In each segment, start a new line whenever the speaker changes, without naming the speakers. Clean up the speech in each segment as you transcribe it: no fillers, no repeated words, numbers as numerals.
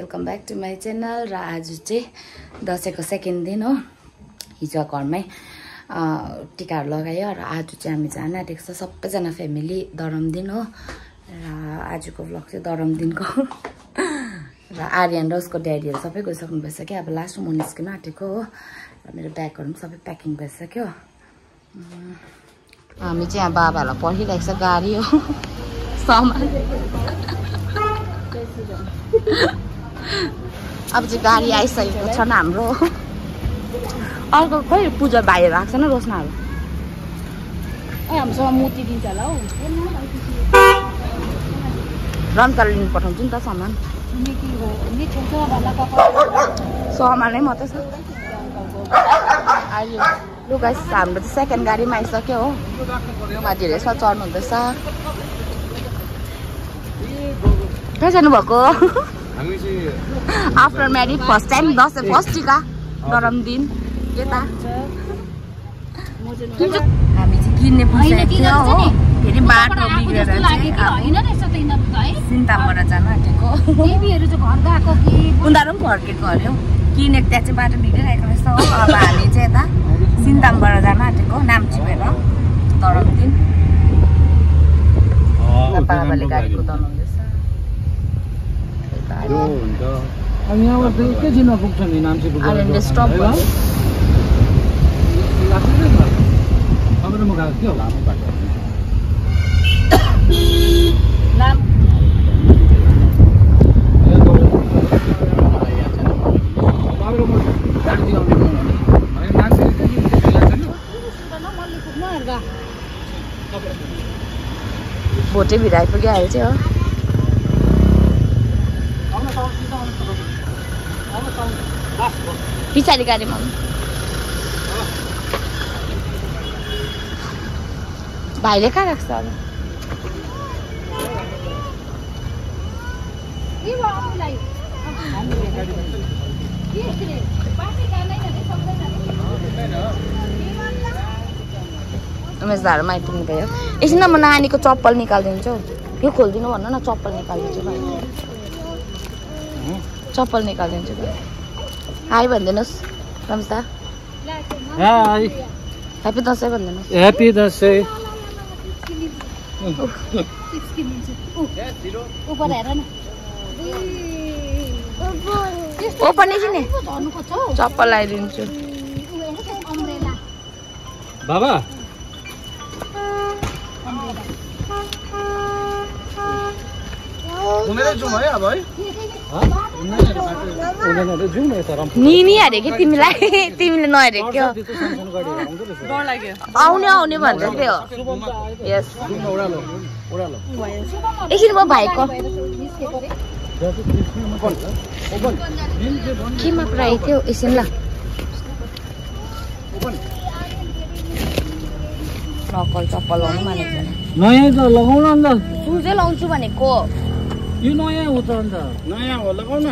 Welcome back to my channel. र आज चाहिँ दसैँको सेकेन्ड दिन हो। हिजो घरमै टिकाहरू लगायो र आज चाहिँ हामी जान आँटेको छ सबैजना फ्यामिली दरम दिन हो। र आजको भ्लग चाहिँ दरम दिनको र आर्यन र उसको ड्याडीहरू सबै गइसक्नु भइसक्यो। अब लास्ट म निस्किन आँटेको हो र मेरो ब्यागहरू पनि सबै प्याकिङ भइसक्यो। हामी चाहिँ यहाँ बाबाहरूलाई पर्खिरहेको छ, गाडी हो सामान। अब चाहिँ गाडी आइसकेको छ हाम्रो। अर्को खोइ पूजा भाइहरू आएको छैन रोशनाहरू।
हामीसँग मोती दिन्छ होला हौ।
रन्काल लिनु पठाउँछु नि त सामान। सामानै मात्रै छ। लु गाइस हाम्रो चाहिँ सेकेन्ड गाडीमा आइसक्यो हो। माथि हेरेर यसो चढ्नु हुँदैछ। कहाँ जानुभएको? After married first time Dashain first टिका गरम दिन यता हामी चाहिँ किन्ने पुगिसकेको हो। फेरि बाटो बिग्रेर सिन्तामबाट जान आँटेको। उनीहरू पनि फर्केको अरे हौ। किनेको त्यहाँ चाहिँ बाटो बिग्रिरहेको रहेछ हो। अब हामी चाहिँ यता सिन्तामबाट जान आँटेको नाम्ची भएर दरम दिन। बाबाले गाडी कुदाउनुहुँदैछ।
एकैछिनमा पुग्छ नि नाम्ची पुग्छ।
भोटे भिड आइपुग्यो अहिले चाहिँ हो। पछाडि गाडीमा भाइले कहाँ राख्छ अब? उमेश धारामा आइपुग्नु भयो। एकछिन म नानीको चप्पल निकालिदिन्छु। यो खोलिदिनु भन्नु न, चप्पल निकालिदिन्छु भाइ। चप्पल निकालिदिन्छु भाइ। हाई भनिदिनुहोस् रमेश दा।
हाई।
ह्याप्पी दसैँ भनिदिनुहोस्।
ह्याप्पी दसैँ।
ओपन एकछिन चप्पल लगाइदिन्छु।
बाबा
निनी हेरे कि तिमीलाई तिमीले नहेरे क्या आउने आउने भन्दै थियो। यस एकछिन म भाइको केमा प्राइ थियो एकछिन ल। नकल चप्पल लाउनु मानेको छैन।
नयाँ त लगाउन अन्त।
सुजै लाउँछु भनेको।
यो नयाँ हो त अन्त। नयाँ हो लगाउन।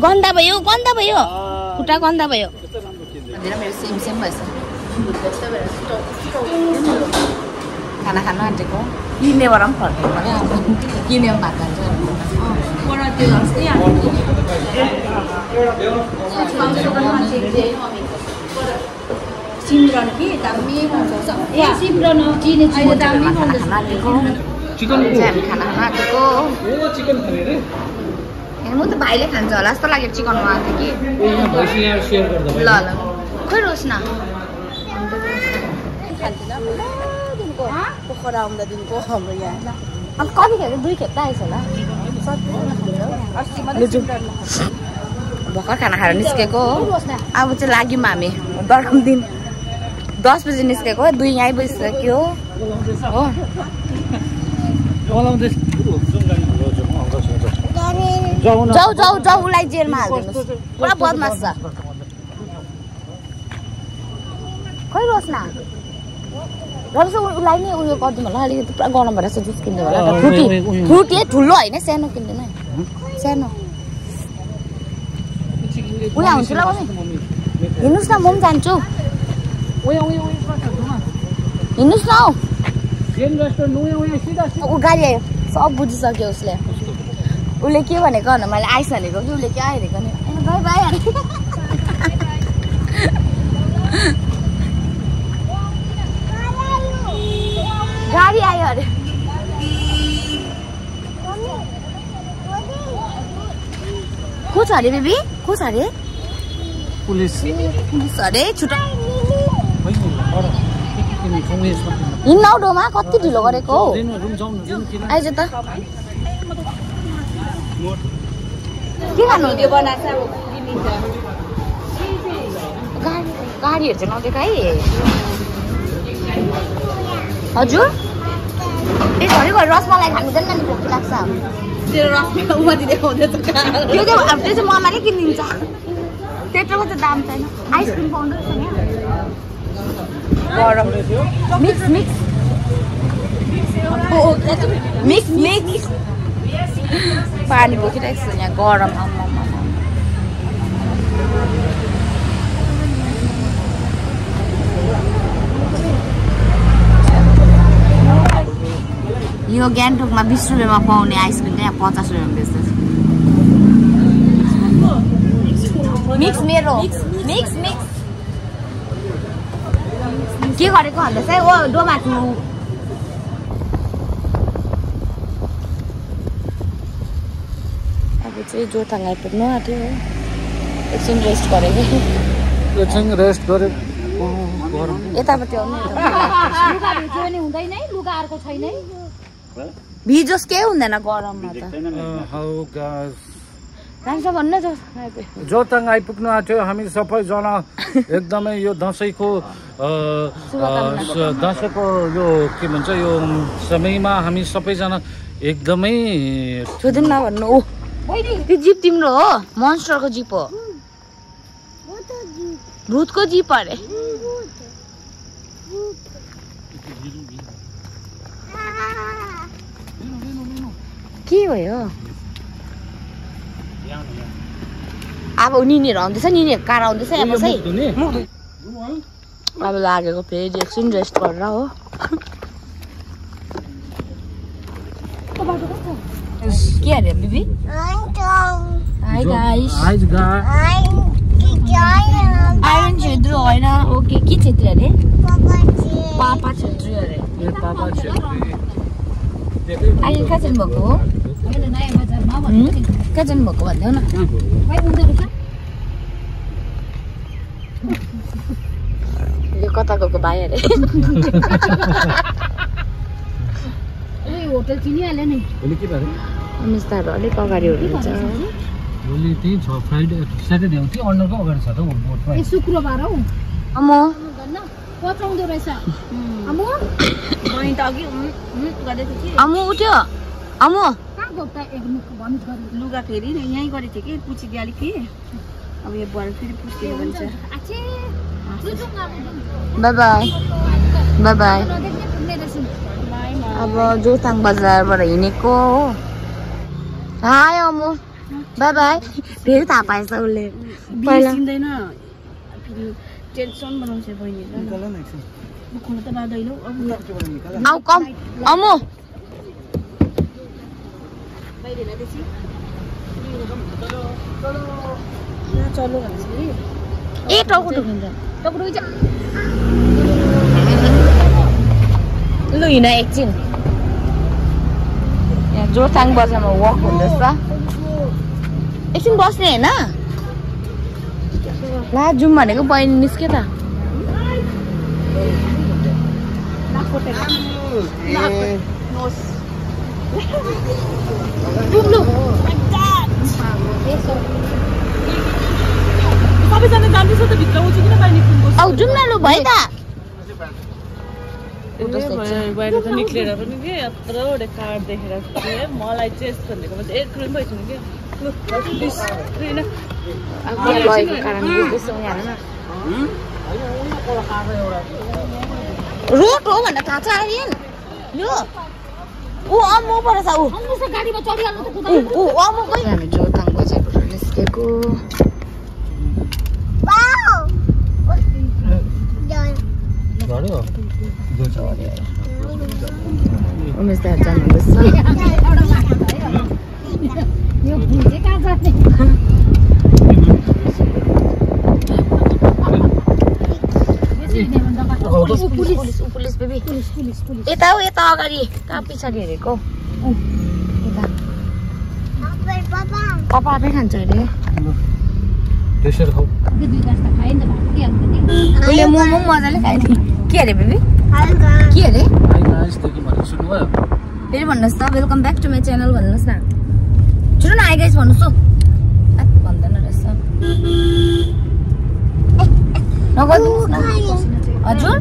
गन्दा भयो गन्दा भयो खुट्टा गन्दा भयो। मेरो सेम सेम भएछ। खाना खानु आँटेको किनेबाट पनि फर्केको भने किने भात खान्छ। सिमरन कि दामी बनाउँछ। ए सिमरन चिने अहिले दामी बनाउँछ।
चिकन
हामी खाना खान आँटेको।
चिकन खाने रे।
म त भाइले खान्छ होला जस्तो लाग्यो चिकन उहाँको कि। ल ल खोइ रोस् न।
पोखरा आउँदा दिनको हाम्रो यहाँ
अन्त कति खेप 2 खेप त आएछ होला। भर्खर खाना खाएर निस्केको हो। अब चाहिँ लाग्यौँ हामी दरम दिन 10 बजी निस्केको 2 यहाँ आइपुगिसक्यो हो। जाऊ जाऊ जाऊ उसलाई जेलमा हालिदिनुहोस्। पुरा बदमास छ। खोइ रोस् न रमेश उसलाई नै उयो गरिदिउँ होला। अलिकति पुरा गरम भएर जुस किन्नु होला। फ्रुटी ठुलो होइन सानो किन्दैन सानो। उयो हुन्छ ल हिँड्नुहोस् न म पनि जान्छु। हिँड्नुहोस् न हौ। गाडी आयो सब बुझिसक्यो उसले उसले के भनेको भने मैले आइस भनेको कि उसले के आइरहेको नि बाई बाई गाडी आयो अरे को छ अरे बेबी को छ अरे
पुलिस
अरे छुट्टा हिँड्न डोमा कति ढिलो गरेको हौ आइज त के खानु त्यो बनाएको गाडीहरू चाहिँ नदेख है हजुर ए घरि घरि रसमलाई खानु जान्न नि भोक लाग्छ
तेरो रसमा उमाथि देखाउँदै त
त्यो चाहिँ ममाले किनिदिन्छ त्यत्रोको चाहिँ दाम छैन आइसक्रिम पाउँदो रहेछ नि गरम मिक्स मिक्स मिक्स मिक्स पानी बोकिरहेको छ यहाँ गरम यो गान्तोकमा 20 रुपियाँमा पाउने आइसक्रिम चाहिँ 50 रुपियाँमा बेच्दैछ मिक्स मेरो मिक्स मिक्स के गरेको भन्दैछ है ओ डोमाटो अब चाहिँ जोरथाङ आइपुग्नु आँट्यो हो एकछिन रेस्ट गरेको
एकछिन रेस्ट गरे
यतापट्टि आउनु लुगा अर्को छैन भिजोस् केही हुँदैन गरममा त राम्रोसँग भन्नु
जोरथाङ आइपुग्नु आँट्यो हामी सबैजना एकदमै यो दसैँको यो के भन्छ यो समयमा हामी सबैजना एकदमै
छोदिन नभन्नु ओ त्यो जिप तिम्रो हो मोन्स्टरको जिप हो भूतको जिप अरे के भयो अब निनीहरू आउँदैछ निनीहरू कार आउँदैछ यहाँ बस है अब लागेको फेरि एकछिन रेस्ट गरेर हो के अरे बिबी हाई गाइस आइरन छेत्री होइन ओके के छेत्री अरे पापा छेत्री अरे आइरन कहाँ जानुभएको हो कहाँ जानुभएको भन्दै हो न यो कता गएको भाइ अरे
होटल चिनिहाल्यो नि
मिस्ताहरू अलिक अगाडि हुनुहुन्छ
भोलि त्यही छ फ्राइडे स्याटरडे हो कि अन्डरको अगाडि छ त बोटमा
शुक्रबार हौ
अमो
पचाउँदो रहेछ अमो बहिनी त अघि गर्दै थियो कि
अमो उठ्यो अमो
लुगा फेरि यहीँ गरेको थियो कि पुछिदियो अलिक कि अब यो बुवाले फेरि पुछिदियो भन्छ
बाई बाई बाई बाई अब जोरथाङ बजारबाट हिँडेको हो हाय अमो बाई बाई फेरि थाहा पाएछ उसले
बिर्सिँदैन फेरि टेन्सन बनाउँछ बहिनीले बुख्नु त बाँदैन
आउ कम अमो
चलो भन्छ कि
ए टाउको दुखिन्छ लु हिँड एकछिन यहाँ जोरथाङ बजारमा वक हुँदैछ एकछिन बस्ने होइन ला जाउँ भनेको बहिनी निस्क्यो त
सबैजना जाँदैछ त भित्र आउँछ किन बहिनी
औ जाउँ न लु भयो त
बाहिर त निक्लेर पनि के यत्रो वटा कार्ड देखेर मलाई चाहिँ यस्तो भनेको मात्रै एक रुम भइसक्यो कि
लगेको कारण बुझ्दैछौँ यहाँ रोड हो भनेर थाहा छ आर्यन यो ऊ अम्मु परेछ ऊ
गाडीमा चढिहाल्नु त
ऊ अम्मु कोही हामी जोरथाङ बजारबाट निस्केको उमेश दाजु जानुहुँदैछ बेबी यता हो यता अगाडि कहाँ पछाडि हेरेको यता पापा आफै खान्छ अरे उसले मोमो मजाले खायो के अरे बेबी के अरे फेरि भन्नुहोस् त welcome back to my channel भन्नुहोस् न छिटो न आइ गाइस भन्नुहोस् भन्दैन रहेछ हजुर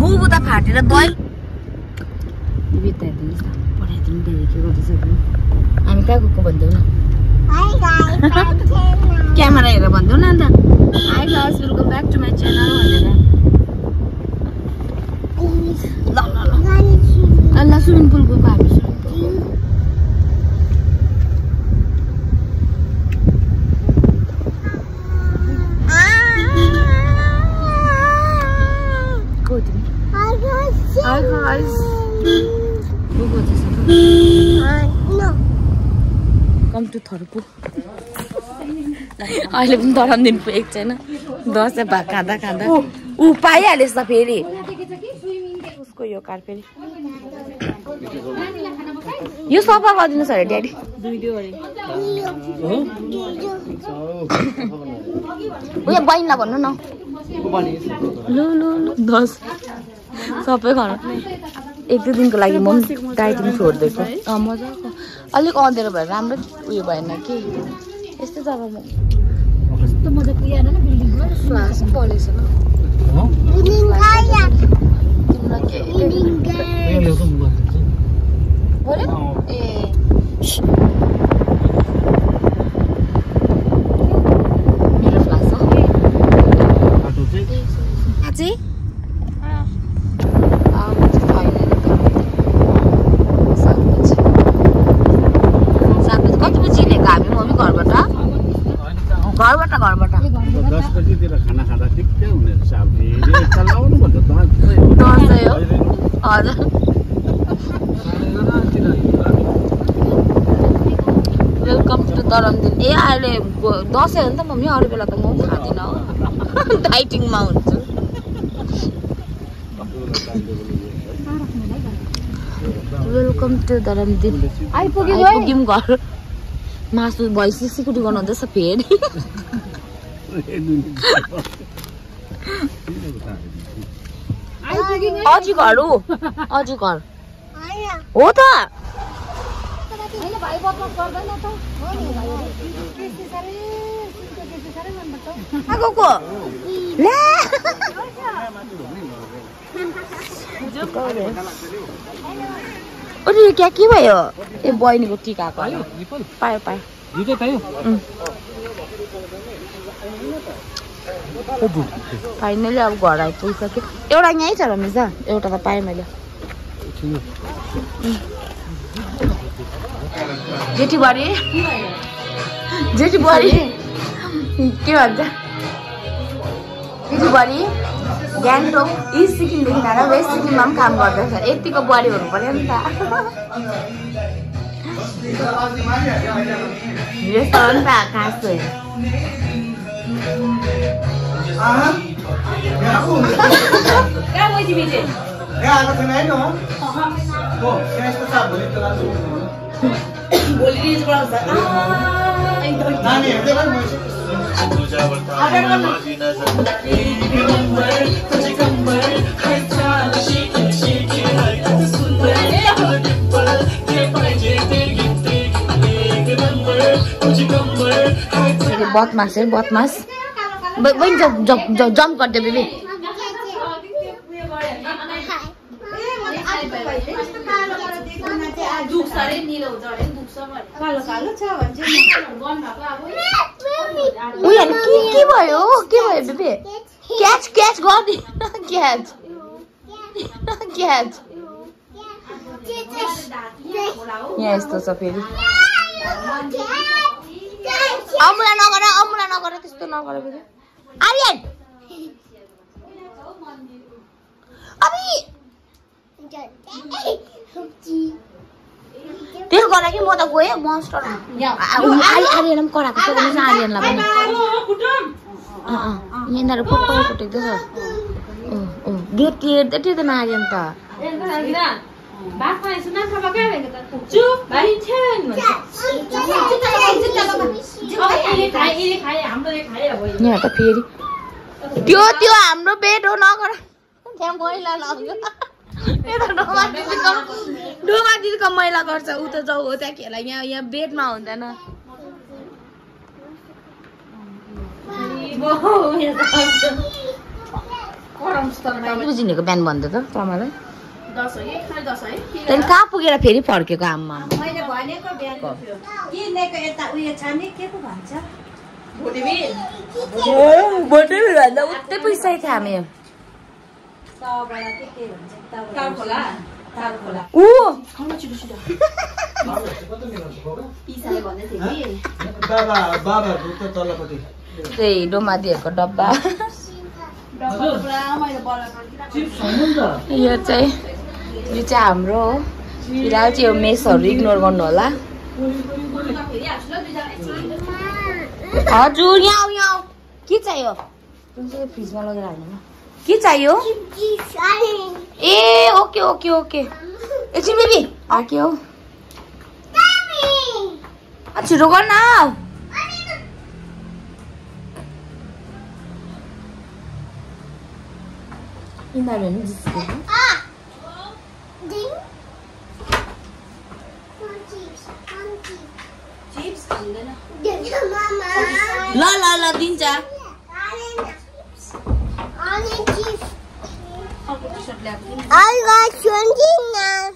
बुबु त फाटेर दही पठाइदिनु धेरै के गर्दैछ हामी कहाँ गएको भनिदेऊ न क्यामेरा हेरेर भनिदेऊ न अन्त hi guys welcome back to my channel भनेर ल स्विमिङ पुल गएको हामी Hi guys. Come to Thorpu. अहिले पनि दराम दिन पुगेको छैन दसैँ भात खाँदा खाँदा ऊ पाइहालेछ त फेरि उसको यो कार फेरि यो सफा गरिदिनुहोस् अरे ड्याडी उयो बहिनीलाई भन्नु न लु लु लु 10 सबै खानु 1-2 दिनको लागि म डाइटिङ छोड्दैछु मजाको अलिक अँधेरो भएर राम्रो उयो भएन कि यस्तो जग्गामा कस्तो मजाको यहाँ न बिल्डिङमा फ्लास पलेछ न मेरो फ्लास हो अझै घरबाट
10 बजीतिर खाना खाँदा ठिक्कै हुने साबले चलाउनु भन्दा
दसैँ हो हजुर वेलकम टु दरमदिन ए अहिले दसैँ हो नि त मम्मी अरू बेला त म खाँदिनँ हो डाइटिङमा हुन्छु वेलकम टु दरमदिन आइपुग्यौँ घर मासु भैँसी सिकुटी गर्नु हुँदैछ फेरि अझै घर हो अझै घर हो त अरे क्या के भयो ए बहिनीको टिका पायो पायो फाइनली अब घर आइपुगिसक्यो एउटा यहीँ छ रमेश एउटा त पाएँ मैले जेठी बुहारी के भन्छ जेठी बुहारी गान्तोक इस्ट सिक्किमदेखि आएर वेस्ट सिक्किममा पनि काम गर्दैछ यतिको बुहारी हुनु पर्यो नि त यस्तो हो नि त काँसो बदमास है बदमास बहिनी जम्प गरिदियो बेबी उयोहरू के भयो बेबी क्याच गर्दै क्याच यहाँ यस्तो छ फेरि अमुला नगर त्यस्तो नगर फेरि आर्यन त्यो गर कि म त गएँ मन्स्टर आर्यन पनि कराएको छ आर्यनलाई पनि यिनीहरू कुटेको छ बेड टेर्दै माग्यो नि त यहाँ त फेरि त्यो हाम्रो बेड हो नगर त्यहाँ मैला लाग्यो डोमा दिदीको मैला गर्छ ऊ त जाउ हो त्यहाँ खेल यहाँ बेडमा हुँदैन बुझिनेको बिहान भन्दै त तपाईँलाई त्यहाँदेखि कहाँ पुगेर फेरि फर्केको आम्मा भोटे भन्दा उतै पुगिसकेको थियो हामी त्यही डोमादीहरूको डब्बा यो चाहिँ हाम्रो हो फिलहाल चाहिँ यो मेसहरू इग्नोर गर्नु होला हजुर यहाँ के चाहियो फ्रिजमा लगेर हाल्नु के चाहियो ए ओके ओके ओके एकछिन बेबी के हो छिटो गर्न यिनीहरू ल ल ल दिन्छ I got 20 now.